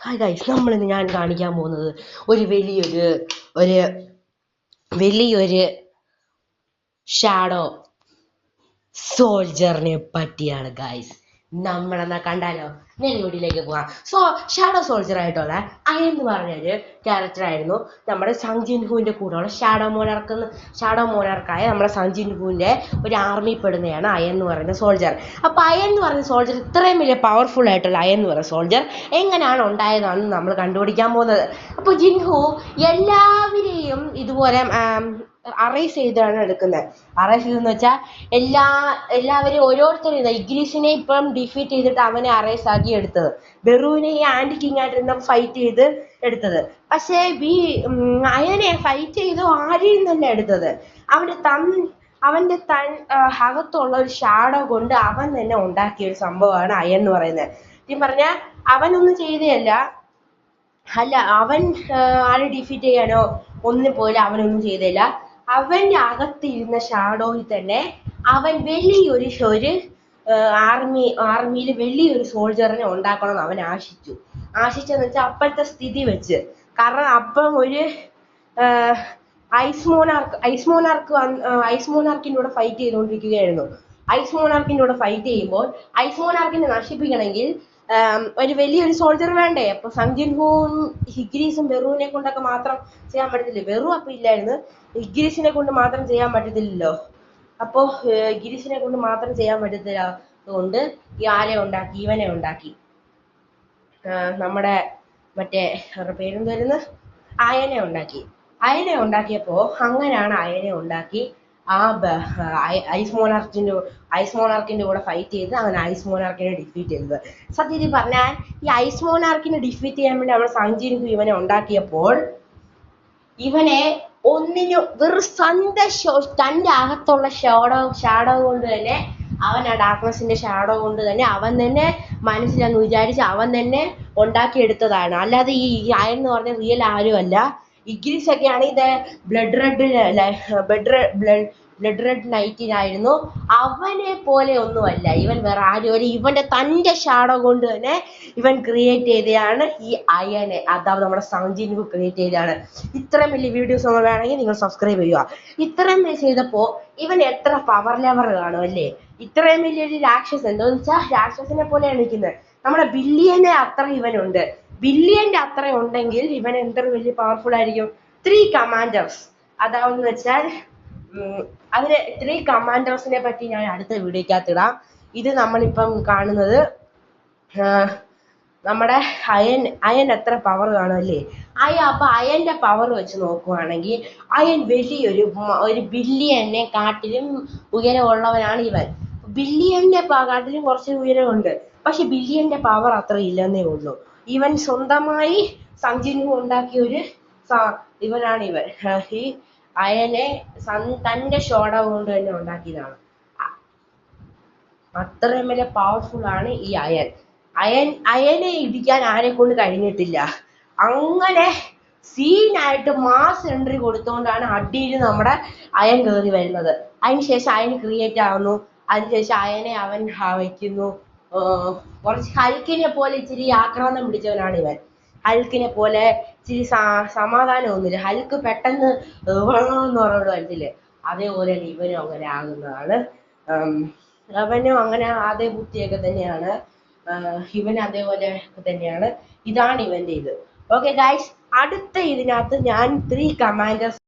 Hi guys, നമ്മളിന്ന് ഞാൻ കാണിക്കാൻ പോകുന്നത് ഒരു ഒരു വലിയൊരു ഷാഡോ സോൾജറിനെ പറ്റിയാണ് ഗൈസ്. നമ്മളെന്നാ കണ്ടാലോ? വീഡിയോയിലേക്ക് പോവാം. ഷാഡോ സോൾജർ ആയിട്ടുള്ള അയൻ എന്ന് പറഞ്ഞൊരു ക്യാരക്ടർ ആയിരുന്നു നമ്മുടെ സങ് ജിൻഹുവിന്റെ കൂടെയുള്ള ഷാഡോ മോണാർക്കായ നമ്മുടെ സങ് ജിൻഹുവിന്റെ ഒരു ആർമി പെടുന്നതാണ് അയൻ എന്ന് പറയുന്ന സോൾജർ. അപ്പൊ അയൻ എന്ന് പറയുന്ന സോൾജർ, ഇത്രയും വലിയ പവർഫുൾ ആയിട്ടുള്ള അയൻ എന്ന് പറയുന്ന സോൾജർ എങ്ങനെയാണ് ഉണ്ടായതെന്നാണ് നമ്മൾ കണ്ടുപിടിക്കാൻ പോകുന്നത്. അപ്പൊ ജിൻഹു എല്ലാവരെയും ഇതുപോലെ അറേസ് ചെയ്താണ് എടുക്കുന്നത്. അറേസ് ചെയ്തെന്ന് വെച്ചാൽ എല്ലാവരെയും ഓരോരുത്തരും ഇഗ്രീസിനെ ഇപ്പം ഡിഫീറ്റ് ചെയ്തിട്ട് അവനെ അറേസ് ആക്കി എടുത്തത്. ബെറൂവിനെ ഈ ആന്റി കിങ് ആയിട്ടിരുന്ന ഫൈറ്റ് ചെയ്ത് എടുത്തത്. പക്ഷേ അയനെ ഫൈറ്റ് ചെയ്ത് ആരെയും തന്നെ എടുത്തത് അവന്റെ അകത്തുള്ള ഒരു ഷാഡോ കൊണ്ട് അവൻ തന്നെ ഉണ്ടാക്കിയ ഒരു സംഭവമാണ് അയൻ എന്ന് പറയുന്നത്. ശരിക്കും പറഞ്ഞാൽ അവനൊന്നും ചെയ്തതല്ല, അവൻ ആരെ ഡിഫീറ്റ് ചെയ്യാനോ ഒന്നും പോലെ അവനൊന്നും ചെയ്തില്ല. അവന്റെ അകത്തിരുന്ന ഷാഡോയിൽ തന്നെ അവൻ വലിയൊരു ആർമിയിൽ വലിയൊരു സോൾജറിനെ ഉണ്ടാക്കണം അവൻ ആശിച്ചെന്ന് വെച്ചാൽ അപ്പോഴത്തെ സ്ഥിതി വെച്ച്. കാരണം അപ്പം ഒരു ഐസ് മോണാർക്കിന്റെ കൂടെ ഫൈറ്റ് ചെയ്തുകൊണ്ടിരിക്കുകയായിരുന്നു. ഐസ് മോണാർക്കിന്റെ കൂടെ ഫൈറ്റ് ചെയ്യുമ്പോൾ ഐസ് മോണാർക്കിനെ നശിപ്പിക്കണമെങ്കിൽ ഒരു വലിയൊരു സോൾജർ വേണ്ടേ? അപ്പൊ സങ് ജിൻഹുവും ഹിഗ്രീസും ബെറുവിനെ കൊണ്ടൊക്കെ മാത്രം ചെയ്യാൻ പറ്റത്തില്ല. ബെറു അപ്പൊ ഇല്ലായിരുന്നു. ഹിഗ്രീസിനെ കൊണ്ട് മാത്രം ചെയ്യാൻ പറ്റത്തില്ലല്ലോ. അപ്പോ ഗിരീഷിനെ കൊണ്ട് മാത്രം ചെയ്യാൻ പറ്റത്തില്ല. അതുകൊണ്ട് ഇവനെ ഉണ്ടാക്കി. നമ്മുടെ മറ്റേ പേരെന്തായിരുന്നു, അയനെ ഉണ്ടാക്കിയപ്പോ അങ്ങനെയാണ് അയനെ ഉണ്ടാക്കി ഐസ് മോണാർക്കിന്റെ കൂടെ ഫൈറ്റ് ചെയ്ത് അങ്ങനെ ഐസ് മോണാർക്കിനെ ഡിഫീറ്റ് ചെയ്തത്. സത്യത്തിൽ പറഞ്ഞാൽ ഈ ഐസ് മോണാർക്കിനെ ഡിഫീറ്റ് ചെയ്യാൻ വേണ്ടി നമ്മൾ സങ് ജിൻഹു ഇവനെ ഉണ്ടാക്കിയപ്പോൾ ഇവനെ തന്റെ അകത്തുള്ള ഷാഡോ കൊണ്ട് തന്നെ അവൻ ആ ഡാർക്ക്നെസിന്റെ ഷാഡോ കൊണ്ട് തന്നെ അവൻ തന്നെ മനസ്സിലങ്ങ് വിചാരിച്ച് അവൻ തന്നെ ഉണ്ടാക്കിയെടുത്തതാണ്. അല്ലാതെ ഈ അയൻ എന്ന് പറഞ്ഞ റിയൽ ആരുമല്ല. ഇഗ്രീസ് ഒക്കെയാണ് ഇത് ബ്ലഡ് റെഡ് നൈറ്റിനായിരുന്നു. അവനെ പോലെ ഒന്നുമല്ല ഇവൻ, വേറെ ആരും. തന്റെ ഷാഡോ കൊണ്ട് തന്നെ ഇവൻ ക്രിയേറ്റ് ചെയ്തതാണ് ഈ അയനെ. അതായത് നമ്മുടെ സങ് ജിൻഹു ക്രിയേറ്റ് ചെയ്തതാണ്. ഇത്രയും വലിയ വീഡിയോസ് നമ്മൾ വേണമെങ്കിൽ നിങ്ങൾ സബ്സ്ക്രൈബ് ചെയ്യുക. ഇത്രയും ചെയ്തപ്പോ ഇവൻ എത്ര പവർ ലെവൽ കാണും അല്ലേ? ഇത്രയും വലിയൊരു രാക്ഷസൻ എന്താന്ന് വെച്ചാൽ രാക്ഷസനെ പോലെയാണ് നിൽക്കുന്നത്. നമ്മുടെ ബില്യനെ അത്ര ഇവനുണ്ട്. ബില്യന്റെ അത്ര ഉണ്ടെങ്കിൽ ഇവൻ എന്തൊരു വലിയ പവർഫുൾ ആയിരിക്കും. 3 കമാൻഡേഴ്സ് അതാവെന്ന് വെച്ചാൽ അതിന് 3 കമാൻഡേഴ്സിനെ പറ്റി ഞാൻ അടുത്ത വീഡിയോക്കകത്ത് ഇടാം. ഇത് നമ്മളിപ്പം കാണുന്നത് നമ്മുടെ അയൻ എത്ര പവർ കാണും അല്ലേ? അപ്പൊ അയന്റെ പവർ വെച്ച് നോക്കുവാണെങ്കിൽ അയൻ ഒരു ബില്യനെ കാട്ടിലും ഉയരമുള്ളവനാണ് ഇവൻ. ബില്യന്റെ കാട്ടിലും കുറച്ച് ഉയരമുണ്ട്. പക്ഷെ ബില്യന്റെ പവർ അത്ര ഇല്ലെന്നേ ഉള്ളൂ. ഇവൻ സ്വന്തമായി സങ് ജിൻഹു ഉണ്ടാക്കിയ ഇവനാണ് ഇവൻ. ഈ അയനെ തന്റെ ഷാഡോ കൊണ്ട് തന്നെ ഉണ്ടാക്കിയതാണ്. അത്രയും വലിയ പവർഫുൾ ആണ് ഈ അയനെ ഇടിക്കാൻ ആരെ കൊണ്ട് കഴിഞ്ഞിട്ടില്ല. അങ്ങനെ സീനായിട്ട് മാസ് എൻട്രി കൊടുത്തുകൊണ്ടാണ് അടിയിൽ നമ്മുടെ അയൻ കയറി വരുന്നത്. അതിനുശേഷം അയൻ ക്രിയേറ്റ് ആവുന്നു. അതിനുശേഷം അയനെ അവൻ വയ്ക്കുന്നു. കുറച്ച് ഹൽക്കിനെ പോലെ ഇച്ചിരി ആക്രാന്തം പിടിച്ചവനാണ് ഇവൻ. ഹൽക്കിനെ പോലെ ഇച്ചിരി സമാധാനമൊന്നുമില്ല. ഹൽക്ക് പെട്ടെന്ന് എന്ന് പറഞ്ഞോണ്ട് വരത്തില്ലേ, അതേപോലെയാണ് ഇവനും അങ്ങനെ ആകുന്നതാണ്. അവനും അങ്ങനെ അതേ ബുദ്ധിയൊക്കെ തന്നെയാണ്. ഇവൻ അതേപോലെ തന്നെയാണ്. ഇതാണ് ഇവന്റെ ഇത്. ഓക്കെ ഗൈസ്, അടുത്ത ഇതിനകത്ത് ഞാൻ 3 കമാൻഡേഴ്സ്